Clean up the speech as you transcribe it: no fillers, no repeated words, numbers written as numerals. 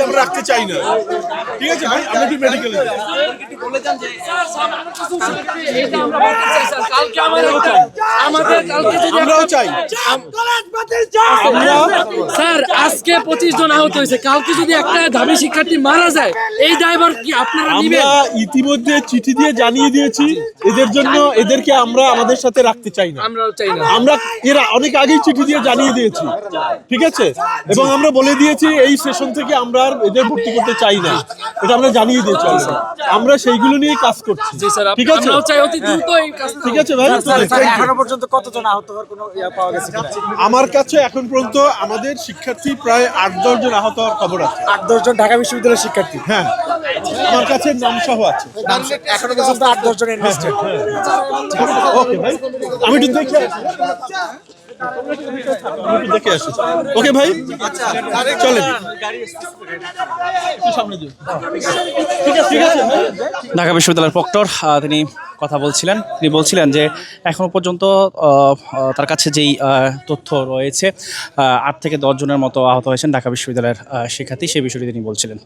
আমরা রাখতে চাই না, ঠিক আছে ভাই, আমরা একটু মেডিকেলে আমরাও চাই। স্যার আজকে 25 জন আহত হয়েছে, কালকে যদি একটা ধাবি শিক্ষার্থী মারা যায় এই ড্রাইভার কি আপনারা নিবেন? আমরা ইতিমধ্যে চিঠি দিয়ে জানিয়ে দিয়েছি এদের জন্য, এদেরকে আমরা আমাদের সাথে রাখতে চাই না। আমরাও চাই না। আমরা এরা অনেক আগেই চিঠি দিয়ে জানিয়ে দিয়েছি, ঠিক আছে, এবং আমরা বলে দিয়েছি এই সেশন থেকে আমরা আর এদের ভর্তি করতে চাই না, এটা আমরা জানিয়ে দিয়েছি। আমরা সেইগুলো নিয়ে কাজ করছি, ঠিক আছে, আমরাও চাই অতি দ্রুত এই কাজটা। ঠিক আছে ভাই। এখনো পর্যন্ত কতজন আহত হওয়ার কোনো পাওয়া গেছে? আমার কাছে এখন পর্যন্ত আমাদের শিক্ষার্থী প্রায় 8-10 জন আহত হওয়ার খবর আছে। 8-10 জন ঢাকা বিশ্ববিদ্যালয়ের শিক্ষার্থী? হ্যাঁ, আমার কাছে নাম সহ আছে। এখনো পর্যন্ত 8-10 জন এনলিস্টেড। ওকে ভাই, আমি একটু দেখে আসি। দেখে আসি। ওকে ভাই, চলেন ঠিক আছে। ঢাকা বিশ্ববিদ্যালয়ের প্রক্টর তিনি কথা বলছিলেন, তিনি বলছিলেন যে এখনও পর্যন্ত তার কাছে যেই তথ্য রয়েছে 8 থেকে 10 জনের মতো আহত হয়েছেন ঢাকা বিশ্ববিদ্যালয়ের শিক্ষার্থী, সেই বিষয়টি তিনি বলছিলেন।